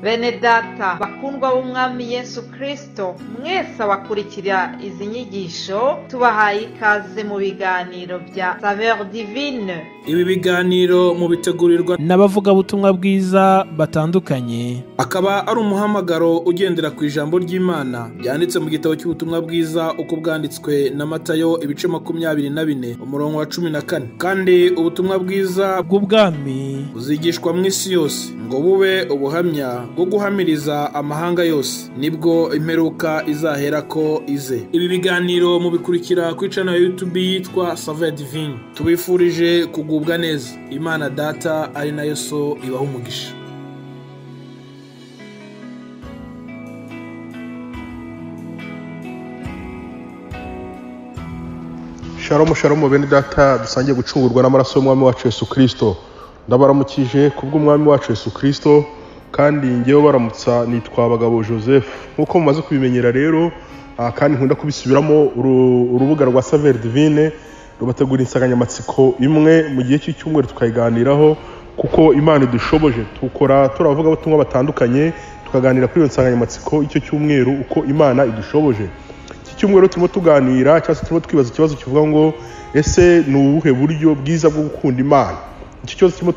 Bene data bakundwa b'umwami Yesu Kristo, mwese abakurikira izi nyigisho tubahaye ikaze mu biganiro bya Saveur Divine. Ibi biganiro mu bitegurirwa n'abavugabutumwa bwiza batandukanye, akaba ari umuhamagaro ugendera ku ijambo ry'Imana byanditse mu gitabo cy'ubutumwa bwiza uko bwanditswe na Matayo ibice 24 umurongo wa 14. Kandi ubutumwa bwiza bw'ubwami buzigishwa mu isi yose ngo bube ubuhamya bwo guhamiriza amahanga yose, nibwo imperuka izahera ko ize. Ibi biganiro mu bikurikira ku channel ya YouTube yitwa Saveur Divine. Tubifurije kugubwa neza. Imana Data ari nayo So ibaha umugisha. Shalom bene data, dusangiye gucungurwa n'amaraso y'umwami wacu Yesu Kristo. Ndabaramukije kubw'umwami wacu Yesu Kristo, kandi ngewe baramutsa nitwa Bagabo Joseph. Nkuko mumaze kubimenyera rero, kandi nkunda kubisubiramo, urubuga rwa Saveur Divine rubategura insanganyamatsiko imwe mu gihe cy'icyumweru tukayiganiraho, kuko Imana idushoboje. Turavuga ubutumwa batandukanye, tukaganira kuri iyo nsanganyamatsiko icyo cyumweru uko Imana idushoboje. Iki cyumweru turimo tuganira cyangwa turimo twibaza ikibazo kivuga ngo ese ni ubuhe buryo bwiza bwo gukunda Imana? Iki kibazo turimo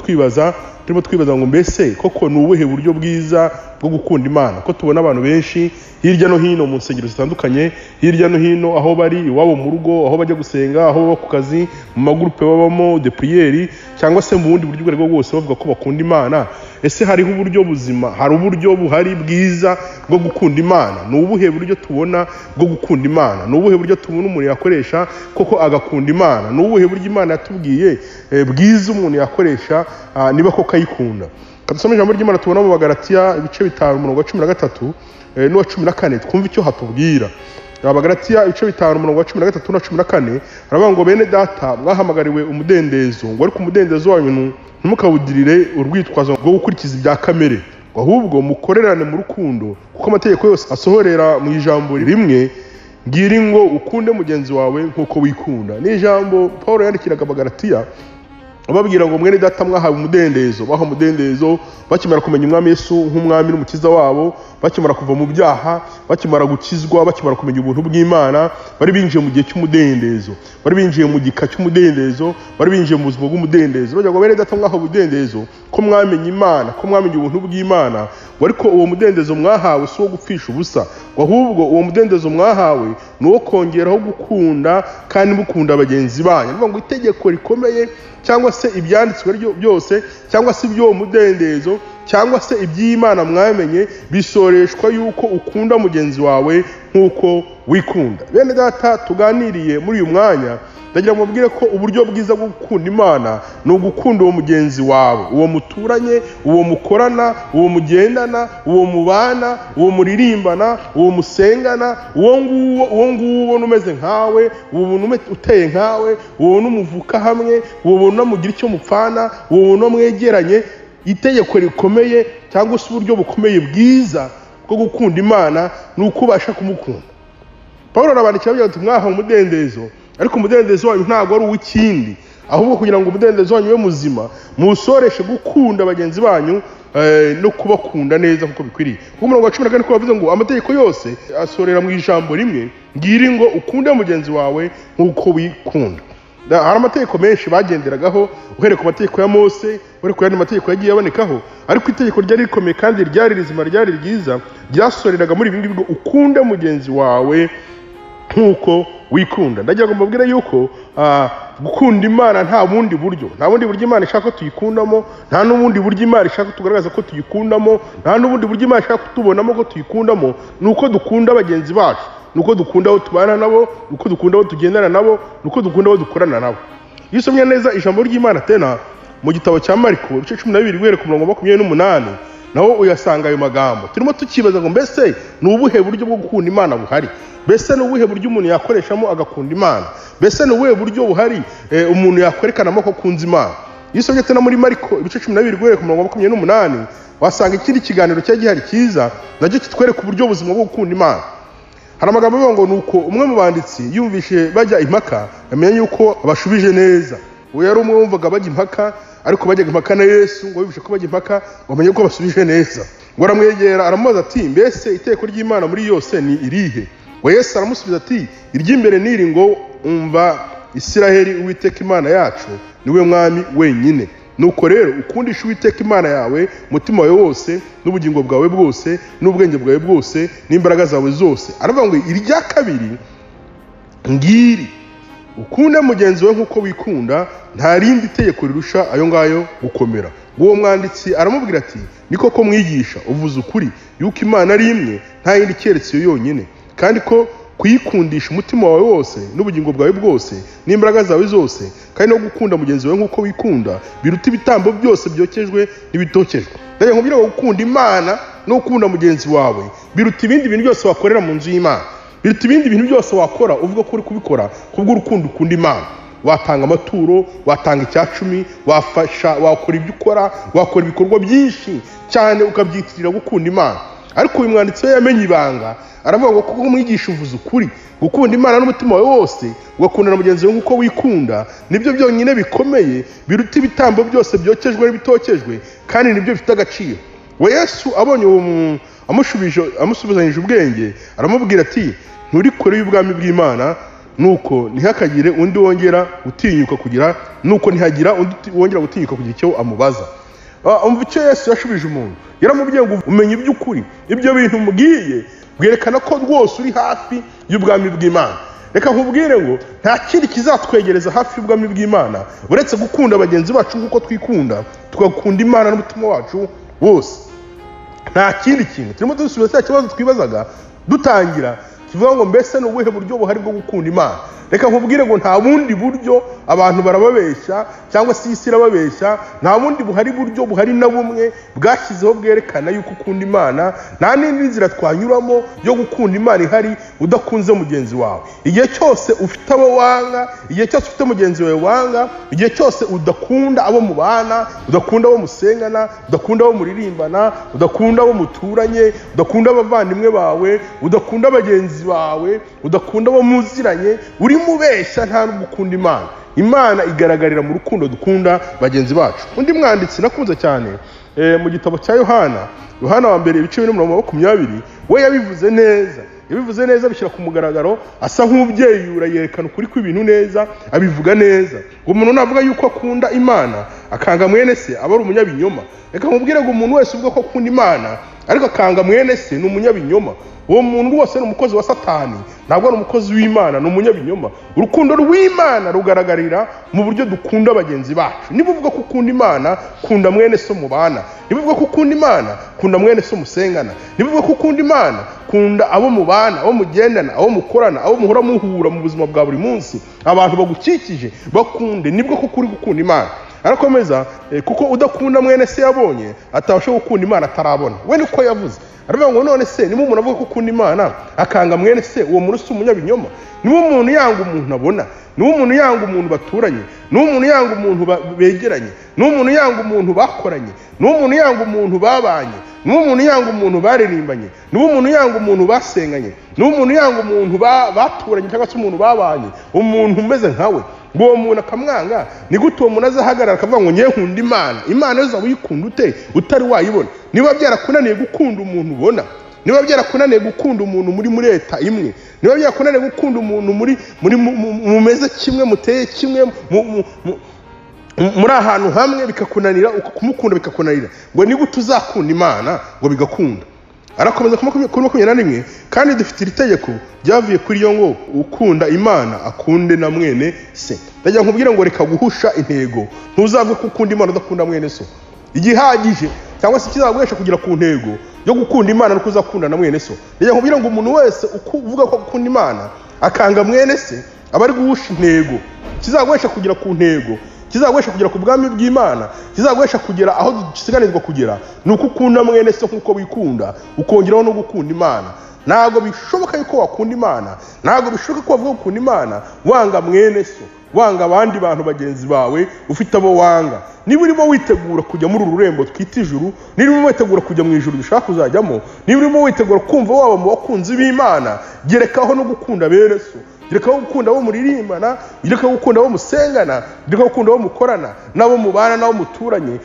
twibaza ngo mbese koko ni ubuhe buryo bwiza bwo gukunda Imana? Ko tubona abantu benshi hirya no hino mu nsengero zitandukanye, hirya no hino aho bari, iwabo mu rugo, aho bajya gusenga, aho baba ku kazi, mu magurupe babamo de prière, cyangwa se mu bundi buryo bwo bwose bavuga ko bakunda Imana. Ese hariho uburyo buzima, hari uburyo buhari bwiza bwo gukunda Imana? Ni ubuhe buryo tubona bwo gukunda Imana? Ni ubuhe buryo tubona umuntu yakoresha koko agakunda Imana? Ni ubuhe buryo Imana yatubwiye bwiza umuntu yakoresha niba koko ayikunda? Kadusome ijambo ry'Imana tubona mu Bagalatiya ibice 5 umurongo wa 13 n'uwa 14, twumva icyo hatubwira. Abagalatiya ibice 5 umurongo wa 13 na 14 aravuga ngo bene data mwahamagariwe umudendezo, ngo ariko umudendezo wanyu ntimukawudirire urwitwazo rwo gukurikiza ibya kamere, ahubwo mukorerane mu rukundo, kuko amategeko yose asohorera mu ijambo rimwe, ngiri ngo ukunde mugenzi wawe nk'uko wikunda. Ni ijambo Paulo yandikiraga Abagalatiya ababwira ngo mwene data mwahawe umudendezo, baha umudendezo bakimara kumenya umwami Yesu nk'umwami n'umukiza wabo, bakimara kuva mu byaha, bakimara gukizwa, bakimara kumenya ubuntu bw'Imana, bari binjiye mu gihe cy'umudendezo, bari binjiye mu gika cy'umudendezo, bari binjiye mu buzima bw'umudendezo. Bagira ngo bene data mwahawe umudendezo ko mwamenye Imana, ko mwamenye ubuntu bw'Imana, ariko uwo mudendezo mwahawe si wo gupfisha ubusa, ahubwo uwo mudendezo mwahawe ni wo kongeraho gukunda, kandi mukunda bagenzi banyu. Nivuga ngo itegeko rikomeye cyangwa se ibyanditswe byose, cyangwa se iby'uwo mudendezo, cyangwa se iby'Imana mwamenye, bisoreshwa yuko ukunda mugenzi wawe nk'uko wikunda. Bene data, tuganiriye muri uyu mwanya, ndagira ngo mubwire ko uburyo bwiza bwo gukunda Imana ni ugukunda uwo mugenzi wawe, uwo muturanye, uwo mukorana, uwo mugendana, uwo mubana, uwo muririmbana, uwo musengana, uwo nguwo umeze nkawe, uwo uteye nkawe, uwo n'umuvuka hamwe, uwo namugira icyo mupfana, uwo mwegeranye. Itegeko rikomeye cyangwa se uburyo bukomeye bwiza bwo gukunda Imana ni uko ubasha kumukunda. Paulo arabandikira avuga ati mwahawe umudendezo, ariko umudendezo wanyu ntabwo ari uw'ikindi, ahubwo kugira ngo umudendezo wanyu ube muzima, musoreshe gukunda bagenzi banyu no kubakunda neza kuko bikwiriye. Kuko umurongo wa 14 ko bavuze ngo amategeko yose asorera mu ijambo rimwe, ngiri ngo ukunde mugenzi wawe nk'uko wikunda. Hari amategeko menshi bagenderagaho, uhereye ku mategeko ya Mose, uhereye ku yandi mategeko yagiye abonekaho, ariko itegeko ryari rikomeye kandi ryari rizima, ryari ryiza, ryasoreraga muri ibi ngibi ngo ukunde mugenzi wawe nk'uko wikunda. Ndagira ngo mbabwire yuko gukunda Imana nta bundi buryo Imana ishaka ko tuyikundamo, nta n'ubundi buryo Imana ishaka tugaragaza ko tuyikundamo, nta n'ubundi buryo Imana ishaka kutubonamo ko tuyikundamo. Nuko dukunda bagenzi bacu, nuko dukunda abo tubana nabo, nuko dukunda abo tugendana nabo, nuko dukunda abo dukorana nabo. Iyo usomye neza ijambo ry'Imana tena mu gitabo cya Mariko ibice 12 guhera ku murongo wa 28, naho uyasanga ayo magambo. Turimo tukibaza ngo mbese ni ubuhe buryo bwo gukunda Imana buhari? Mbese ni ubuhe buryo umuntu yakoreshamo agakunda Imana? Mbese ni ubuhe buryo buhari umuntu yakwerekanamo ko akunze Imana? Iyo usomye tena muri Mariko ibice 12 guhera ku murongo wa 28, wasanga ikindi kiganiro cya gihari cyiza nacyo kitwereka uburyo buzima bwo gukunda Imana. Hari amagambo avuga ngo nuko umwe mu banditsi yumvishe bajya impaka, amenya yuko abashubije neza. Uwo yari umwe wumvaga bajya impaka, ariko bajyaga impaka na Yesu, ngo yumvishe ko bajya impaka, bamenye ko basubije neza. ngo aramwegera aramubaza ati mbese iteko ry'Imana muri yose ni irihe? ngo Yesu aramusubiza ati iry'imbere niri ngo umva Isiraheli, Uwiteka Imana yacu niwe mwami wenyine. Nuko rero ukundisha Uwiteka Imana yawe umutima wawe wose n'ubugingo bwawe bwose n'ubwenge bwawe bwose n'imbaraga zawe zose. Aravuga ngo irya kabiri ngiri ukunde mugenzi we nk'uko wikunda, nta rindi tegeko rirusha ayo ngayo gukomera. Uwo mwanditsi aramubwira ati ni koko mwigisha, uvuze ukuri yuko Imana ari imwe nta yindi keretse yo yonyine, kandi ko kuyikundisha umutima wawe wose n'ubugingo bwawe bwose n'imbaraga zawe zose kandi no gukunda mugenzi wawe nk'uko wikunda biruta ibitambo byose byokejwe n'ibitokejwe. Ndaje nkubwira ngo gukunda Imana no gukunda mugenzi wawe biruta ibindi bintu byose wakorera mu nzu y'Imana, biruta ibindi bintu byose wakora uvuga ko uri kubikora kubw'urukundo ukunda Imana. Watanga amaturo, watanga icyacumi, wafasha, wakora ibyo ukora, wakora ibikorwa byinshi cyane ukabyitirira gukunda Imana. Ariko uyu mwanditsi we yamenye ibanga, aravuga ngo kuko umwigisha uvuze ukuri, gukunda Imana n'umutima wawe wose ugakunda na mugenzi wawe nk'uko wikunda, nibyo byonyine bikomeye biruta ibitambo byose byokejwe n'ibitokejwe, kandi nibyo bifite agaciro. We Yesu abonye uwo amusubizanyije ubwenge aramubwira ati nturi kure y'ubwami bw'Imana, nuko ntihakagire undi wongera gutinyuka kugira, nuko ntihagira undi wongera gutinyuka kugira icyo amubaza. Umva icyo Yesu yashubije umuntu, yaramubwiye ngo umenye iby'ukuri, ibyo bintu umubwiye bwerekana ko rwose uri hafi y'ubwami bw'Imana. Reka nkubwire ngo nta kindi kizatwegereza hafi y'ubwami bw'Imana uretse gukunda bagenzi bacu nk'uko twikunda, tugakunda Imana n'umutima wacu wose. Nta kindi kintu. Turimo dusubiza cya kibazo twibazaga dutangira kivuga ngo mbese ni ubuhe buryo buhari bwo gukunda Imana. Reka nkubwire ngo nta bundi buryo, abantu barababeshya cyangwa se isi irababeshya, nta bundi buryo buhari na bumwe bwashyizeho bwerekana yuko ukunda Imana. Nta n'indi nzira twanyuramo yo gukunda Imana ihari udakunze mugenzi wawe. Igihe cyose ufite abo wanga, igihe cyose ufite mugenzi wawe wanga, igihe cyose udakunda abo mubana, udakunda abo musengana, udakunda abo muririmbana, udakunda abo muturanye, udakunda abavandimwe bawe, udakunda bagenzi bawe, udakunda abo muziranye, uri mubeshya nta n'ugukunda Imana. Imana igaragarira mu rukundo dukunda bagenzi bacu. Undi mwanditsi nakunze cyane mu gitabo cya Yohana wa mbere ibice 20, we yabivuze neza bishyira ku mugaragaro, asa nk'ubyeyura, yerekana ukuri kw'ibintu neza, abivuga neza. Ngo umuntu navuga yuko akunda Imana akanga mwene se aba ari umunyabinyoma. Reka nkubwire ngo umuntu wese uvuga ko akunda Imana ariko akanga mwene se ni umunyabinyoma. Uwo muntu rwose ni umukozi wa Satani, ntabwo ari umukozi w'Imana, ni umunyabinyoma. Urukundo rw'Imana rugaragarira mu buryo dukunda bagenzi bacu. Niba uvuga ko ukunda Imana, kunda mwene so mubana. Niba uvuga ko ukunda Imana, kunda mwene so musengana. Niba uvuga ko ukunda Imana, kunda abo mubana, abo mugendana, abo mukorana, abo muhora muhura mu buzima bwa buri munsi, abantu bagukikije bakunde. Nibwo ko kuri gukunda Imana. Arakomeza kuko udakunda mwene se yabonye atabasha gukunda Imana atarabona. We niko yavuze. Aravuga ngo none se niba umuntu avuga ko ukunda Imana akanga mwene se, uwo muntu si umunyabinyoma? Niba umuntu yanga umuntu abona, niba umuntu yanga umuntu baturanye, niba umuntu yanga umuntu begeranye, niba umuntu yanga umuntu bakoranye, niba umuntu yanga umuntu babanye, niba umuntu yanga umuntu baririmbanye, niba umuntu yanga umuntu basenganye, niba umuntu yanga umuntu baturanye cyangwa se umuntu babanye, umuntu umeze nkawe, ngo uwo muntu akamwanga, ni gute uwo muntu azahagarara akavuga ngo ngiye nkunda Imana? Imana uzaba uyikunda ute utari wayibona? Niba byarakunaniye gukunda umuntu ubona, niba byarakunaniye gukunda umuntu muri leta imwe, niba byarakunaniye gukunda umuntu mumeze kimwe, muteye kimwe, muri ahantu hamwe bikakunanira, kumukunda bikakunanira, ngo ni gute uzakunda Imana ngo bigakunda? Arakomeza kuri 21, kandi dufite iri tegeko ryavuye kuri yo ngo ukunda Imana akunde na mwene se. Ndagira nkubwira ngo reka guhusha intego. Ntuzavuge ko ukunda Imana udakunda mwene so. Igihagije cyangwa se kizaguhesha kugira ku ntego yo gukunda Imana no kuzakunda na mwene so. Ndagira nkubwira ngo umuntu wese uvuga ko ukunda Imana akanga mwene se aba ari guhusha intego. Kizaguhesha kugira ku ntego, kizaguhesha kugera ku bwami bw'Imana, kizaguhesha kugera aho dusiganizwa kugera, nuko ukunda mwene se nkuko wikunda, ukongeraho no gukunda Imana. Ntabwo bishoboka yuko wakunda Imana, ntabwo bishoboka ko wavuga gukunda Imana wanga mwene so, wanga abandi bantu bagenzi bawe, ufite abo wanga. Niba urimo witegura kujya muri uru rurembo twita ijuru, niba urimo witegura kujya mu ijuru dushaka kuzajyamo, niba urimo witegura kumva waba mu bakunzi b'Imana, gerekaho no gukunda bene so, reka gukunda abo muririmbana, reka gukunda abo musengana, reka gukunda abo mukorana, nabo mubana, nabo muturanye,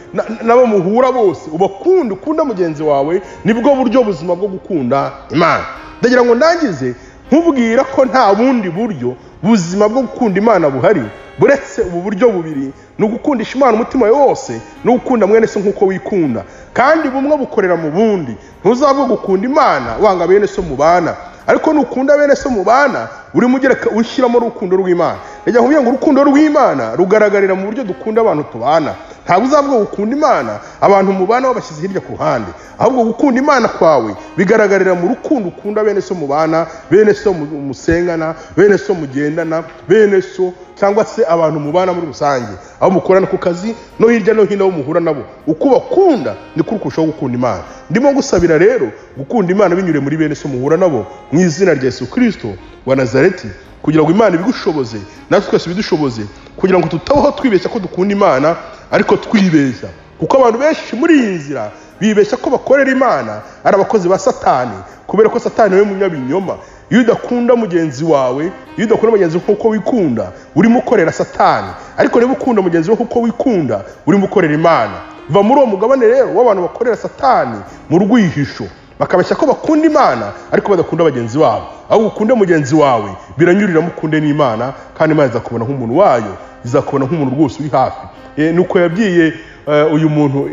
nabo muhura bose ubakunda, ukunda mugenzi wawe. Nibwo buryo buzima bwo gukunda Imana. Ndagira ngo ndangize nkubwira ko nta bundi buryo buzima bwo gukunda Imana buhari buretse ubu buryo bubiri, ni ugukundisha Imana umutima wose no gukunda mwene so nk'uko wikunda, kandi bumwe bukorera mu bundi. Ntuzavuga gukunda Imana wanga bene so mubana, ariko nukunda bene so mubana uri mugereka ushyiramo urukundo rw'Imana. Ejya nkubwiye ngo urukundo rw'Imana rugaragarira mu buryo dukunda abantu tubana. Ntabwo uzavuga gukunda Imana abantu mubana babashyize hirya ku ruhande, ahubwo gukunda Imana kwawe bigaragarira mu rukundo ukunda bene so mubana, bene so musengana, bene so mugendana, bene so cyangwa se abantu mubana muri rusange, aho mukorana ku kazi no hirya no hino aho muhura nabo. Uko bakunda ni kurushaho gukunda Imana. Ndimo gusabira rero gukunda Imana binyure muri bene so muhura nabo mu izina rya Yesu Kristo wa Nazareti, kugira ngo Imana ibigushoboze natwe twese bidushoboze, kugira ngo tutabaho twibeshya ko dukunda Imana ariko twibeshya. Kuko abantu benshi muri iyi nzira bibeshya ko bakorera Imana ari abakozi ba Satani, kubera ko Satani we munyabinyoma. Iyo udakunda mugenzi wawe, iyo udakunda mugenzi wawe kuko wikunda, urimo ukorera Satani. Ariko niba ukunda mugenzi wawe kuko wikunda, urimo ukorera Imana. Va muri uwo mugabane rero w'abantu bakorera Satani mu rwihisho, bakabashya ko bakunda Imana ariko badakunda bagenzi babo. Aho ukunde mugenzi wawe biranyurira mukunde n'Imana, kandi Imana izakubona nk'umuntu wayo, izakubona nk'umuntu rwose uri hafi. Nuko yabwiye uyu muntu,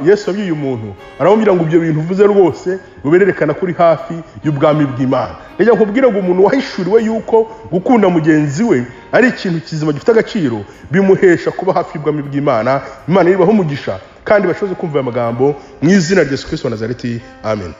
Yesu yabwiye uyu muntu, aramubwira ngo ibyo bintu uvuze rwose bibererekana kuri hafi y'ubwami bw'Imana. Ejya nkubwire ngo umuntu wahishuriwe yuko gukunda mugenzi we ari ikintu kizima gifite agaciro, bimuhesha kuba hafi y'ubwami bw'Imana. Imana ibaho umugisha kandi bashoboze kumva aya magambo mu izina rya Yesu Kristo wa Nazareti. Amen.